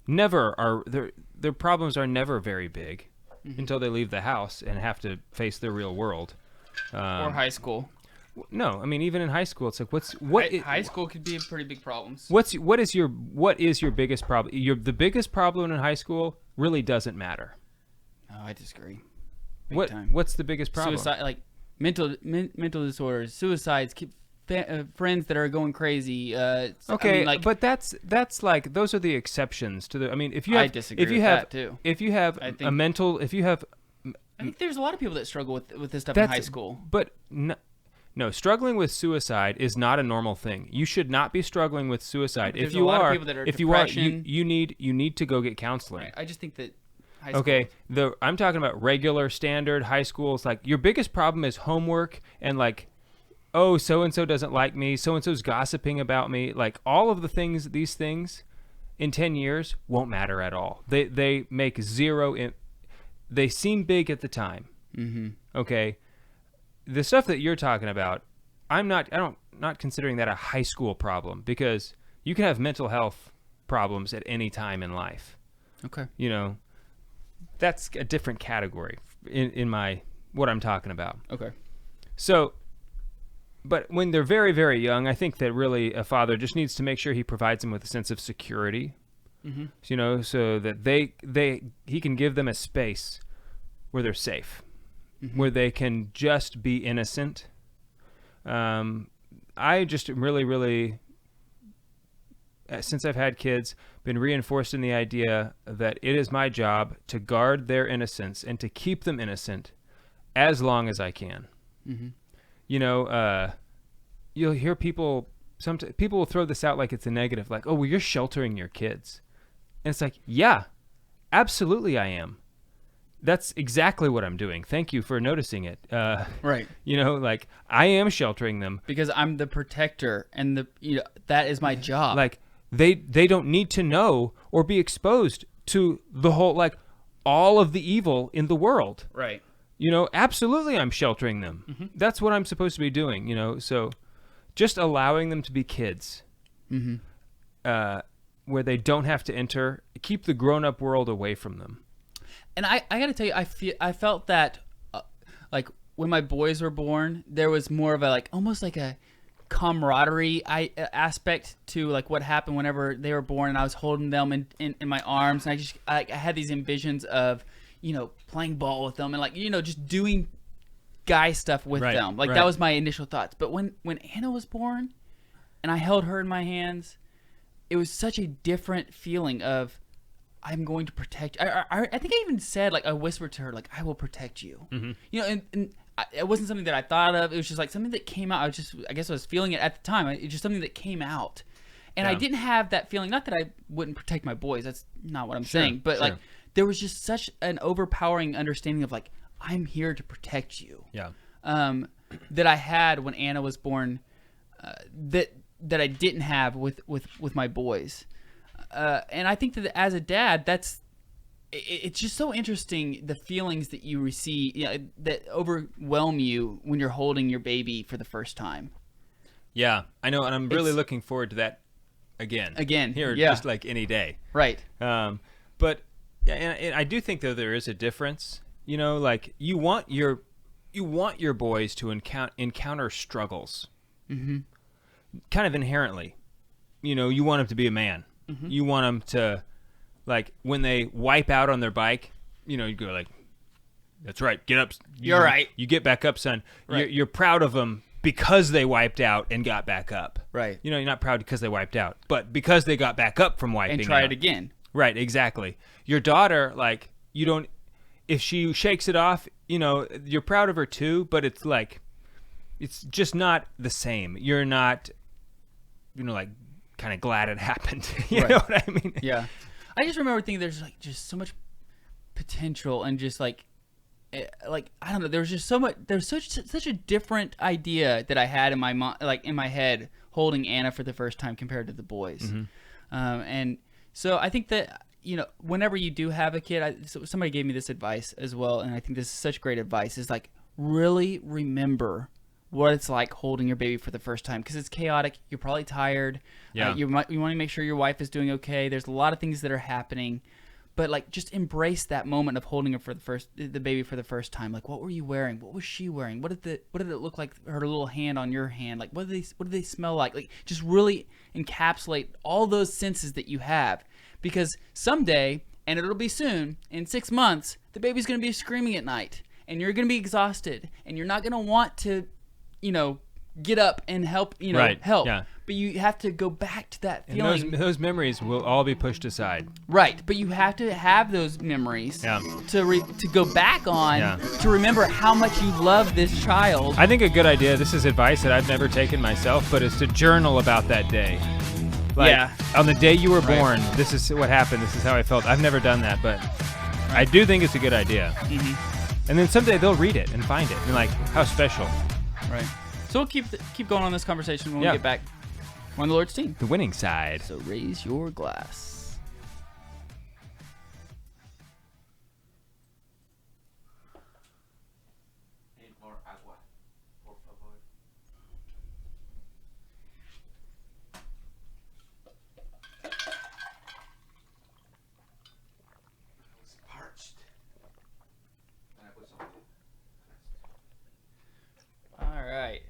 their problems are never very big until they leave the house and have to face their real world. Or high school. No, I mean, even in high school, it's like, high school could be pretty big problems. What is your biggest problem? The biggest problem in high school really doesn't matter. No, I disagree. What's the biggest problem? Suicide, like mental disorders, suicides, friends that are going crazy. Okay, I mean, like, but that's like those are the exceptions to the. I mean, if you have, I disagree if you with have, that, too. If you have I think- a mental, if you have, I think there's a lot of people that struggle with this stuff in high school. But no, struggling with suicide is not a normal thing. You should not be struggling with suicide. But there's If you a lot of are, people that are if you are, depression. you need to go get counseling. Right. I just think that high school. Okay, I'm talking about regular standard high schools. Like your biggest problem is homework and like, oh, so and so doesn't like me. So and so's gossiping about me. Like all of these things, in 10 years won't matter at all. They make zero. They seem big at the time. Mm-hmm. Okay, the stuff that you're talking about, I'm not considering that a high school problem because you can have mental health problems at any time in life. Okay. You know, that's a different category in my what I'm talking about. Okay. So, but when they're very, very young, I think that really a father just needs to make sure he provides them with a sense of security. Mm-hmm. You know, so that he can give them a space where they're safe, where they can just be innocent. I just really, really, since I've had kids, been reinforced in the idea that it is my job to guard their innocence and to keep them innocent as long as I can. Mm-hmm. You know, you'll hear people will throw this out like it's a negative, like, oh, well, you're sheltering your kids. And it's like, yeah, absolutely I am. That's exactly what I'm doing. Thank you for noticing it. Right. You know, like I am sheltering them. Because I'm the protector and that is my job. Like they don't need to know or be exposed to the whole, like all of the evil in the world. Right. You know, absolutely I'm sheltering them. Mm-hmm. That's what I'm supposed to be doing, you know. So just allowing them to be kids. Mm-hmm. Where they don't have to enter, keep the grown-up world away from them. And I got to tell you, I felt that, like when my boys were born, there was more of a like almost like a camaraderie aspect to like what happened whenever they were born, and I was holding them in my arms, and I had these envisions of playing ball with them and like just doing guy stuff with them. Like that was my initial thoughts. But when Anna was born, and I held her in my hands, it was such a different feeling of, I'm going to protect you. I think I even said, like, I whispered to her, like, I will protect you. Mm-hmm. And it wasn't something that I thought of. It was just like something that came out. I guess I was feeling it at the time. It's just something that came out. And I didn't have that feeling. Not that I wouldn't protect my boys. That's not what I'm saying. But like, there was just such an overpowering understanding of like, I'm here to protect you. Yeah. That I had when Anna was born. That I didn't have with my boys. And I think that as a dad, it's just so interesting, the feelings that you receive, that overwhelm you when you're holding your baby for the first time. Yeah, I know, and I'm really looking forward to that again here, just like any day. Right. But yeah, and I do think though there is a difference. Like you want your boys to encounter struggles, kind of inherently. You want them to be a man. Mm-hmm. You want them to, like, when they wipe out on their bike, you go like, that's right, get up. You're right. You get back up, son. Right. You're proud of them because they wiped out and got back up. Right. You're not proud because they wiped out, but because they got back up from wiping out. And try it again. Right, exactly. Your daughter, like, if she shakes it off, you're proud of her too, but it's like, it's just not the same. You're not, like, kind of glad it happened. You know what I mean? Yeah. I just remember thinking there's like just so much potential and just like I don't know, there was just so much, there's such a different idea that I had in my in my head holding Anna for the first time compared to the boys. Mm-hmm. And so I think that whenever you do have a kid, somebody gave me this advice as well, and I think this is such great advice, is like really remember what it's like holding your baby for the first time, because it's chaotic. You're probably tired. Yeah. You want to make sure your wife is doing okay. There's a lot of things that are happening, but like just embrace that moment of holding her the baby for the first time. Like, what were you wearing? What was she wearing? What did it look like? Her little hand on your hand. Like, what did they smell like? Like, just really encapsulate all those senses that you have, because someday, and it'll be soon, in 6 months, the baby's going to be screaming at night, and you're going to be exhausted, and you're not going to want to get up and help, Right, help. yeah. But you have to go back to that And feeling. those memories will all be pushed aside. Right, but you have to have those memories Yeah. to go back on Yeah. to remember how much you love this child. I think a good idea, this is advice that I've never taken myself, but is to journal about that day. Like, Yeah. on the day you were Right. born, this is what happened, this is how I felt. I've never done that, but I do think it's a good idea. Mm-hmm. And then someday they'll read it and find it, and like, how special. Right. So we'll keep going on this conversation when Yeah. we get back on the Lord's team. The winning side. So raise your glass. Need more agua, por favor. I was parched. And I put some. All right.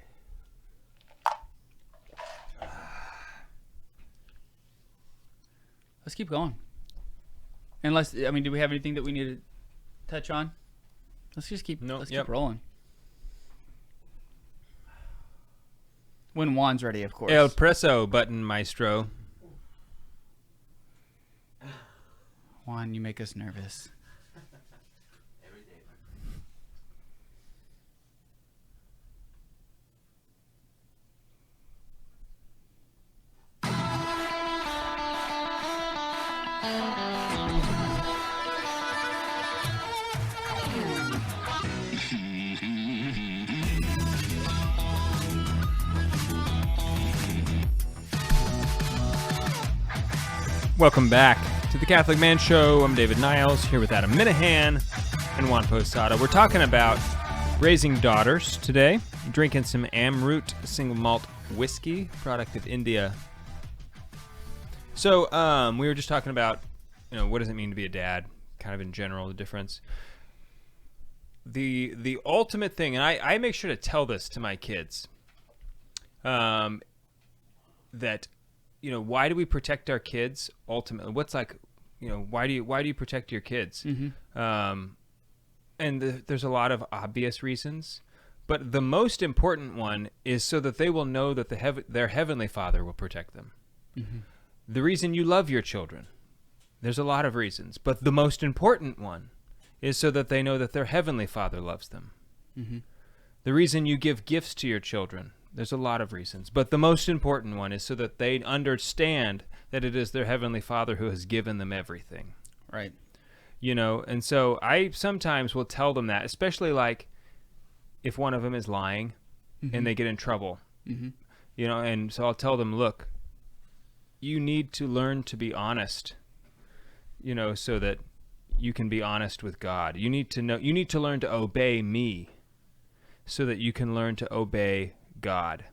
Let's keep going. Unless, I mean, do we have anything that we need to touch on? Let's just keep. No, Let's yep. keep rolling. When Juan's ready, of course. El Presso button maestro. Juan, you make us nervous. Every day, my friend. Welcome back to the Catholic Man Show. I'm David Niles, here with Adam Minahan and Juan Posada. We're talking about raising daughters today, drinking some Amroot single malt whiskey, product of India. So we were just talking about, what does it mean to be a dad, kind of in general, the difference. The ultimate thing, and I make sure to tell this to my kids, that why do we protect our kids ultimately? What's like, why do you protect your kids? Mm-hmm. There's a lot of obvious reasons, but the most important one is so that they will know that their heavenly Father will protect them. Mm-hmm. The reason you love your children, there's a lot of reasons, but the most important one is so that they know that their heavenly Father loves them. Mm-hmm. The reason you give gifts to your children, there's a lot of reasons, but the most important one is so that they understand that it is their heavenly Father who has given them everything. Right. And so I sometimes will tell them that, especially like if one of them is lying and they get in trouble, Mm-hmm. and so I'll tell them, look, you need to learn to be honest, so that you can be honest with God. You need to learn to obey me so that you can learn to obey God,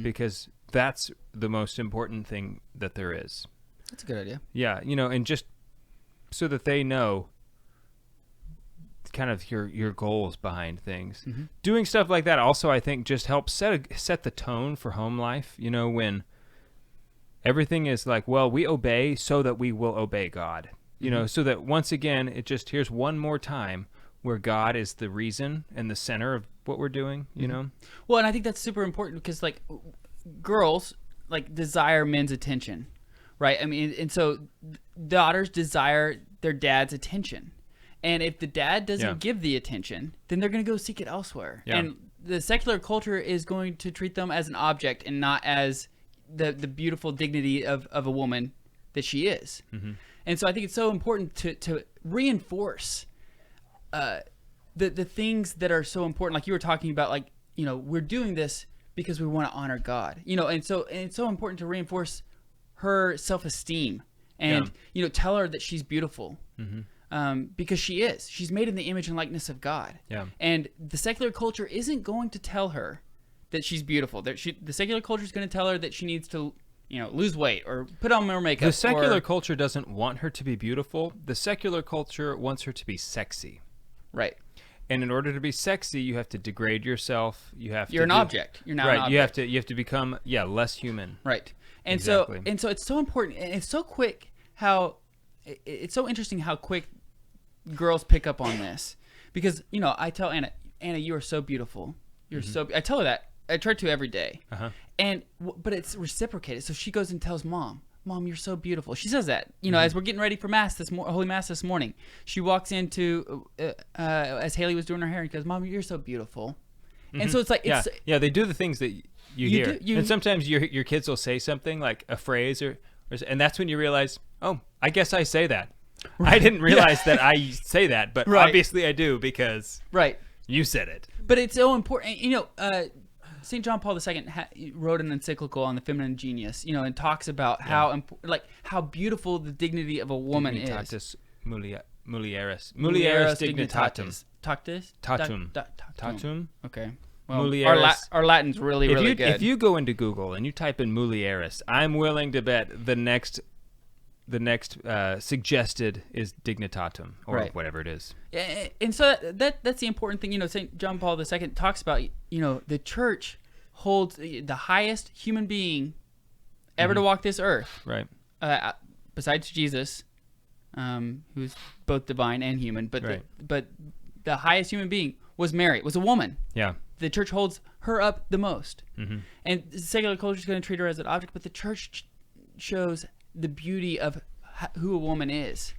because that's the most important thing that there is. That's a good idea. Yeah, and just so that they know kind of your goals behind things. Mm-hmm. Doing stuff like that also, I think, just helps set the tone for home life, when everything is like, well, we obey so that we will obey God. So that once again, here's one more time where God is the reason and the center of what we're doing, Well, and I think that's super important because, like, girls, like, desire men's attention, right? I mean, and so daughters desire their dad's attention. And if the dad doesn't give the attention, then they're going to go seek it elsewhere. Yeah. And the secular culture is going to treat them as an object and not as the beautiful dignity of a woman that she is. Mm-hmm. And so I think it's so important to reinforce the things that are so important. Like you were talking about, like, we're doing this because we want to honor God. And it's so important to reinforce her self-esteem and, tell her that she's beautiful. Mm-hmm. Because she is. She's made in the image and likeness of God. Yeah. And the secular culture isn't going to tell her that she's beautiful. The secular culture is going to tell her that she needs to, lose weight or put on more makeup. The secular culture doesn't want her to be beautiful. The secular culture wants her to be sexy. Right. And in order to be sexy, you have to degrade yourself. You're an object. You're now an object. You have to become less human. Right. And Exactly. so it's so important, and it's so quick how it's so interesting how quick girls pick up on this, because I tell Anna, you are so beautiful. You're so. I tell her that I try to every day. Uh-huh. But it's reciprocated. So she goes and tells Mom, you're so beautiful. She says that, as we're getting ready for Mass Holy Mass this morning. She walks into, as Haley was doing her hair, and goes, Mom, you're so beautiful. And so it's like, yeah, they do the things that you hear. And sometimes your kids will say something like a phrase, and that's when you realize, oh, I guess I say that. Right. I didn't realize that I say that, but obviously I do because you said it. But it's so important. St. John Paul II wrote an encyclical on the feminine genius, and talks about how beautiful the dignity of a woman Dignitatis is. Mulieris Dignitatis. Tatum. Okay. Well, Mulieris. our Latin's really good. If you go into Google and you type in Mulieris, I'm willing to bet the next suggested is Dignitatum or whatever it is. And so that's the important thing. St. John Paul II talks about, the church holds the highest human being ever to walk this earth. Right. Besides Jesus, who's both divine and human. But the highest human being was Mary, was a woman. Yeah. The church holds her up the most. Mm-hmm. And secular culture is going to treat her as an object, but the church shows the beauty of who a woman is,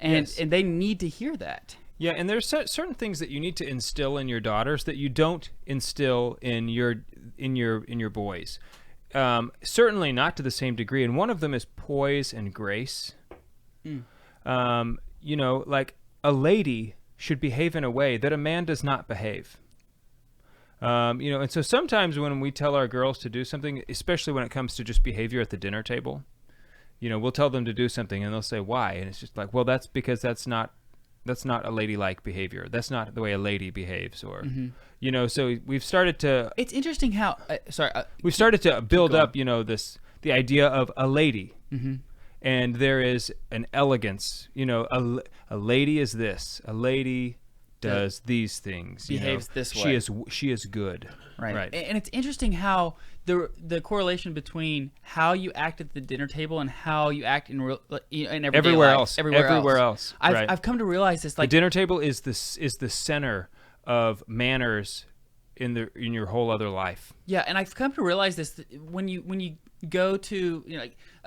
and they need to hear that. Yeah, and there's certain things that you need to instill in your daughters that you don't instill in your boys. Certainly not to the same degree, and one of them is poise and grace. Like a lady should behave in a way that a man does not behave. And so sometimes when we tell our girls to do something, especially when it comes to just behavior at the dinner table, we'll tell them to do something and they'll say, why? And it's just like, well, that's because that's not a ladylike behavior. That's not the way a lady behaves. Or, so we've started to... It's interesting how... we've started to build up, the idea of a lady. Mm-hmm. And there is an elegance. A lady is this. A lady does these things. Behaves this way. She is good. Right. And it's interesting how the correlation between how you act at the dinner table and how you act in everywhere else. Everywhere else. I've come to realize this. Like the dinner table is the center of manners in your whole other life. Yeah, and I've come to realize this when you go to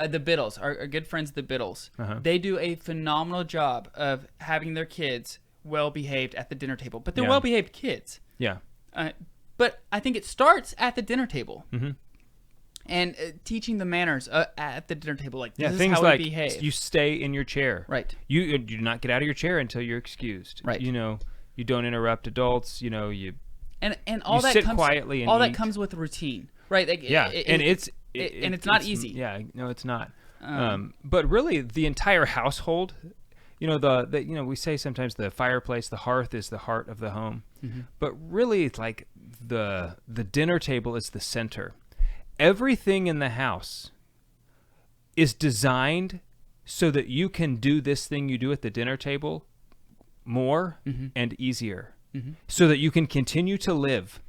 the Biddles, our good friends the Biddles. Uh-huh. They do a phenomenal job of having their kids well behaved at the dinner table, but they're well behaved kids. Yeah. But I think it starts at the dinner table, mm-hmm. and teaching the manners at the dinner table. Like, this things is how like we behave. You stay in your chair. Right. You do not get out of your chair until you're excused. Right. You don't interrupt adults. You and all that sit comes quietly and all eat. that comes with routine. Right. Like, it's not easy. Yeah. No, it's not. But really, the entire household. We say sometimes the fireplace, the hearth is the heart of the home, mm-hmm. but really it's like the dinner table is the center. Everything in the house is designed so that you can do this thing you do at the dinner table more mm-hmm. and easier, mm-hmm. so that you can continue to live.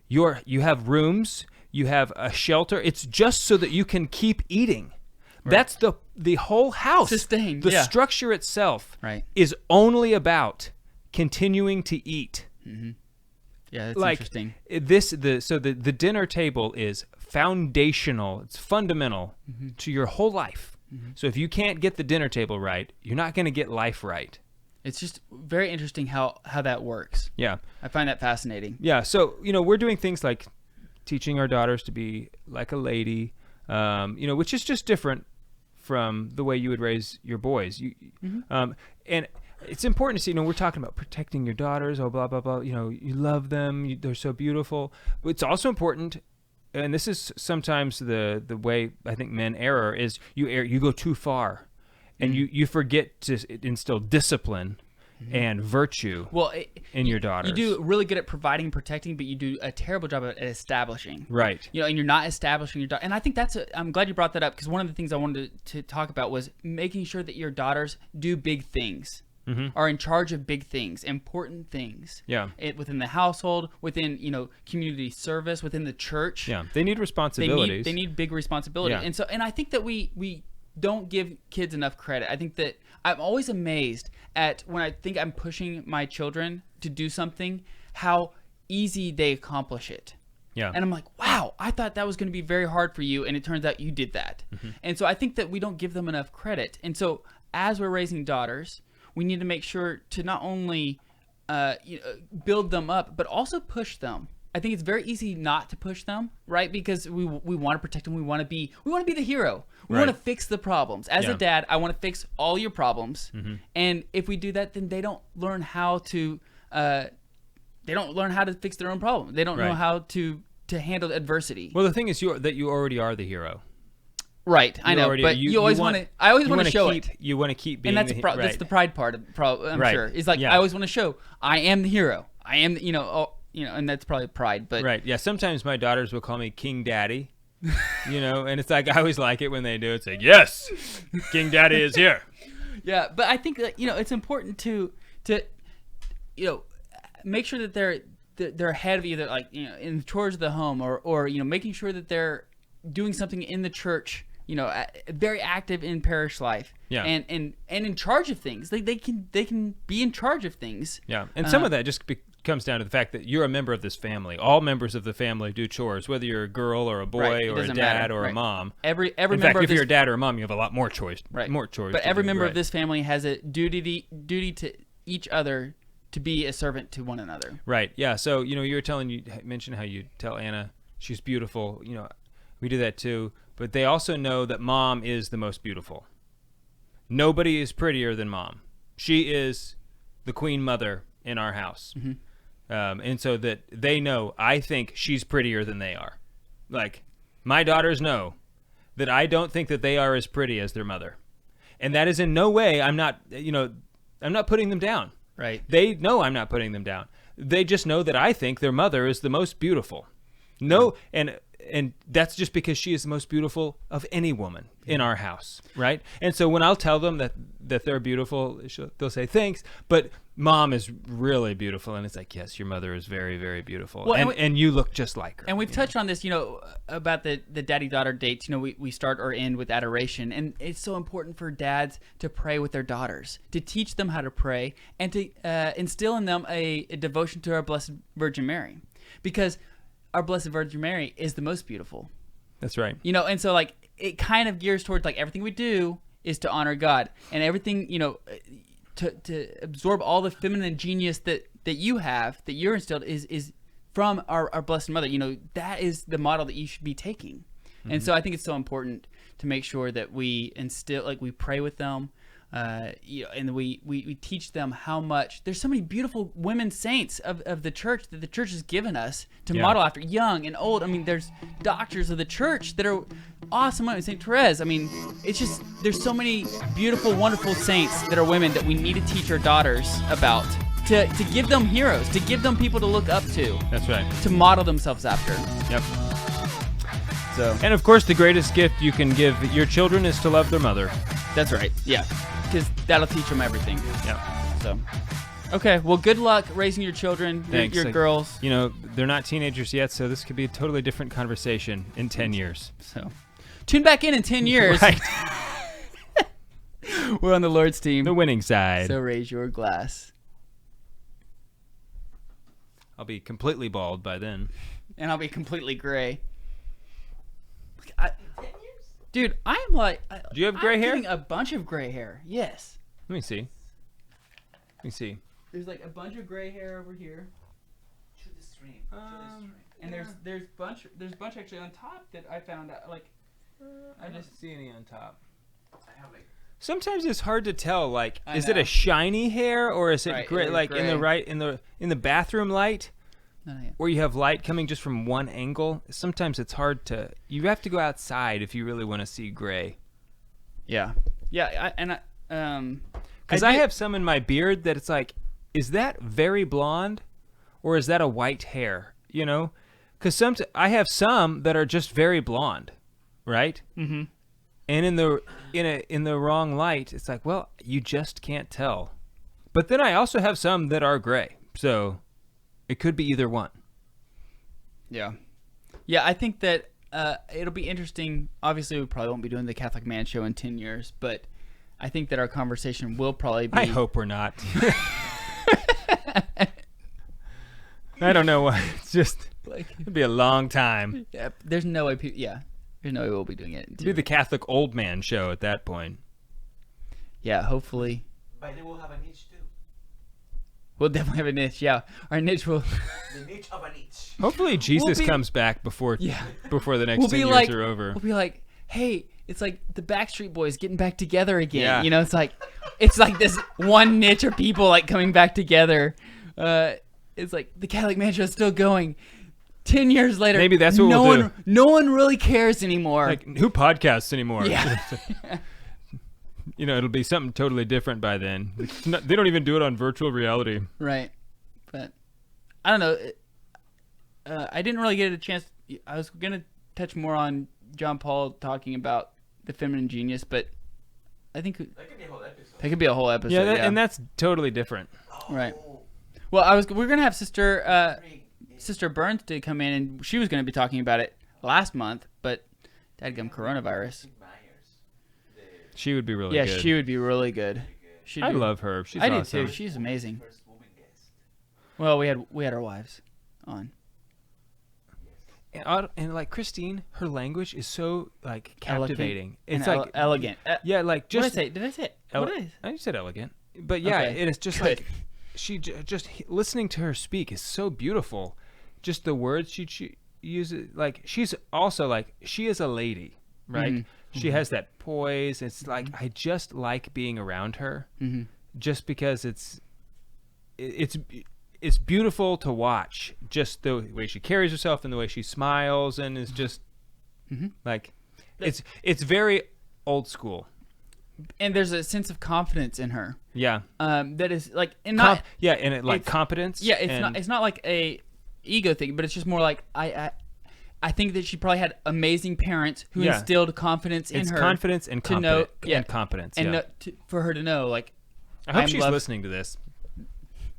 You have rooms, you have a shelter. It's just so that you can keep eating. Right. That's the whole house. Sustained. The structure itself right. is only about continuing to eat. Mm-hmm. Yeah, that's interesting. The dinner table is foundational. It's fundamental mm-hmm. to your whole life. Mm-hmm. So if you can't get the dinner table right, you're not going to get life right. It's just very interesting how that works. Yeah. I find that fascinating. Yeah. So, we're doing things like teaching our daughters to be like a lady, which is just different from the way you would raise your boys. And it's important to see, we're talking about protecting your daughters, blah, blah, blah. You love them. They're so beautiful. But it's also important, and this is sometimes the way I think men err, is you go too far, and you forget to instill discipline and virtue in your daughters. You do really good at providing and protecting, but you do a terrible job at establishing. Right. And you're not establishing your daughter. And I think I'm glad you brought that up, because one of the things I wanted to talk about was making sure that your daughters do big things, mm-hmm. are in charge of big things, important things. Yeah. Within the household, within, community service, within the church. Yeah. They need responsibilities. They need big responsibility. Yeah. And I think that we don't give kids enough credit. I think that I'm always amazed at when I think I'm pushing my children to do something, how easy they accomplish it. Yeah. And I'm like, wow, I thought that was going to be very hard for you, and it turns out you did that. And so I think that we don't give them enough credit. And so as we're raising daughters, we need to make sure to not only build them up, but also push them. I think it's very easy not to push them, right? Because we want to protect them. We want to be the hero. We want to fix the problems. As a dad, I want to fix all your problems. And if we do that, then they don't learn how to fix their own problem. They don't know how to handle adversity. Well, the thing is that you already are the hero. Right, I know, but you always want to. I always want to show it. You want to keep being, and that's the pride part. I'm sure. It's like Yeah. I always want to show I am the hero. I am, and that's probably pride. But right, yeah. Sometimes my daughters will call me King Daddy, and it's like I always like it when they do. It's like, yes, King Daddy is here. Yeah, but I think that it's important to make sure that they're ahead of either in the chores of the home or making sure that they're doing something in the church. Very active in parish life, and in charge of things. They can be in charge of things. Yeah, and some of that just comes down to the fact that you're a member of this family. All members of the family do chores, whether you're a girl or a boy or a dad or a mom. Every in member fact, of if you're a dad or a mom, you have a lot more choice. Right. More choice. But every member of this family has a duty to each other to be a servant to one another. Right. Yeah. So you mentioned how you tell Anna she's beautiful. We do that too. But they also know that mom is the most beautiful. Nobody is prettier than mom. She is the queen mother in our house. And so that they know, I think she's prettier than they are. Like, my daughters know that I don't think that they are as pretty as their mother. And that is in no way, I'm not putting them down. Right. They know I'm not putting them down. They just know that I think their mother is the most beautiful. No, and that's just because she is the most beautiful of any woman in our house, right? And so when I'll tell them that they're beautiful, they'll say thanks, but mom is really beautiful, and it's like, yes, your mother is very, very beautiful, well, and you look just like her. And we've touched on this, about the daddy-daughter dates. We start or end with adoration, and it's so important for dads to pray with their daughters, to teach them how to pray, and to instill in them a devotion to our Blessed Virgin Mary, because our Blessed Virgin Mary is the most beautiful. That's right. And so it kind of gears towards everything we do is to honor God, and everything, to absorb all the feminine genius that you have, that you're instilled is from our Blessed Mother. That is the model that you should be taking. And so I think it's so important to make sure that we instill, we pray with them, and we teach them how much there's so many beautiful women saints of the church that the church has given us to model after, young and old. I mean, there's doctors of the church that are awesome women. St. Therese. I mean, it's just, there's so many beautiful, wonderful saints that are women that we need to teach our daughters about, to give them heroes, to give them people to look up to. That's right. To model themselves after. Yep. So. And of course, the greatest gift you can give your children is to love their mother. That's right. Yeah. Because that'll teach them everything. Yeah. So, okay. Well, good luck raising your children, your girls. They're not teenagers yet, so this could be a totally different conversation in 10 years. So, tune back in 10 years. Right. We're on the Lord's team. The winning side. So raise your glass. I'll be completely bald by then. And I'll be completely gray. 10 years? Dude, I am do you have gray hair? I'm getting a bunch of gray hair. Yes. Let me see. There's a bunch of gray hair over here. To the stream. And there's bunch actually on top that I found out. I don't see any on top. I have Sometimes it's hard to tell. Is it a shiny hair or is it gray? Gray. In the bathroom light, No, not yet. where you have light coming just from one angle. Sometimes it's hard to. You have to go outside if you really want to see gray. Yeah. Yeah. Because I have some in my beard that it's like, is that very blonde, or is that a white hair? Because I have some that are just very blonde, right? Mm-hmm. And in the wrong light, it's like, well, you just can't tell. But then I also have some that are gray, so it could be either one. Yeah. Yeah, I think that it'll be interesting. Obviously, we probably won't be doing the Catholic Man Show in 10 years, but I think that our conversation will probably be... I hope we're not. I don't know why. It's just... Like, It'd be a long time. yeah, there's no way. There's no way we'll be doing it. It'd be the Catholic old man show at that point. Yeah, hopefully. By then we'll have a niche too. We'll definitely have a niche. Yeah, our niche will. The niche of a niche. Hopefully Jesus be- comes back before the next We'll 10 be years like, are over. we'll be like, hey, it's like the Backstreet Boys getting back together again. Yeah. You know, it's like this one niche of people like coming back together. It's like the Catholic Man show is still going. 10 years later, Maybe that's what we'll do. No one really cares anymore. Like, who podcasts anymore? Yeah. You know, it'll be something totally different by then. They don't even do it on virtual reality. Right. But I don't know. I didn't really get a chance. I was going to touch more on John Paul talking about the feminine genius, but I think That could be a whole episode. that could be a whole episode. Yeah, and that's totally different. right. Well, we're going to have Sister Burns to come in, and she was going to be talking about it last month, but dadgum coronavirus. She would be really Yeah, good. she would be really good. I love her. She's I awesome. do too. She's amazing. First woman guest. Well, we had our wives on. And like Christine, her language is so like captivating. Elegant It's and like elegant. yeah, like just What did I say? Did I say it? What did I say? I said elegant, but yeah, Okay. it is just Good. like she listening to her speak is so beautiful. Just the words she uses, like she's also like she is a lady, right? Mhm. She has that poise. It's like I just like being around her, just because it's beautiful to watch. Just the way she carries herself and the way she smiles, and is just like it's very old school. And there's a sense of confidence in her. Yeah. That is like, and not and it like it's- competence. yeah, and it's not like a ego thing, but it's just more like I think that she probably had amazing parents who Yeah. instilled confidence in it's her. confidence and to know- yeah. and competence. and Yeah. for her to know, like, I hope I'm she's loved- listening to this.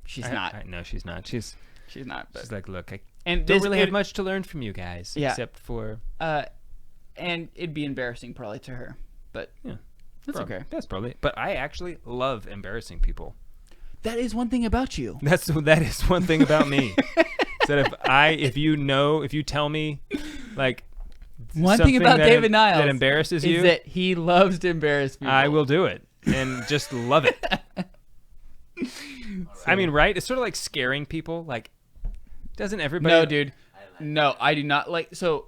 She's I- not. No, she's not. She's Not. But, like, look, I and don't this- really have it- much to learn from you guys, Yeah. except for and it'd be embarrassing probably to her, but yeah. that's Probably. okay. That's probably. But I actually love embarrassing people. That is one thing about you. That is one thing about me. Is that if you tell me, like, One thing something about that David Niles that embarrasses is you, that he loves to embarrass people. I will do it and just love it. I mean, right? It's sort of like scaring people. Like, doesn't everybody? No, dude. No, I do not like. So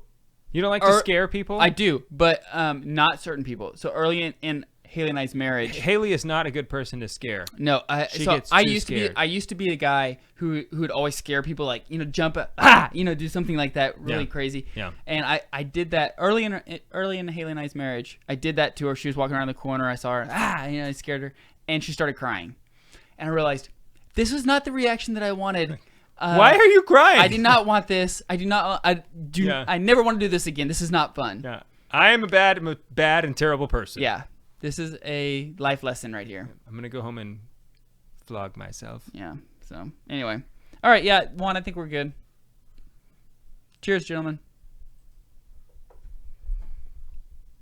You don't like to scare people? I do, but not certain people. So early in Haley and I's marriage, Haley is not a good person to scare. no, She gets too scared. I used to be a guy who would always scare people, like, you know, jump up, do something like that, really Yeah. crazy. Yeah. And I did that early in Haley and I's marriage. I did that to her. She was walking around the corner. I saw her, I scared her, and she started crying, and I realized this was not the reaction that I wanted. Why are you crying? I did not want this. I do not. Yeah. I never want to do this again. This is not fun. Yeah, I am a bad and terrible person. Yeah. This is a life lesson right here. I'm gonna go home and flog myself. Yeah. So anyway, all right. Yeah, Juan, I think we're good. Cheers, gentlemen.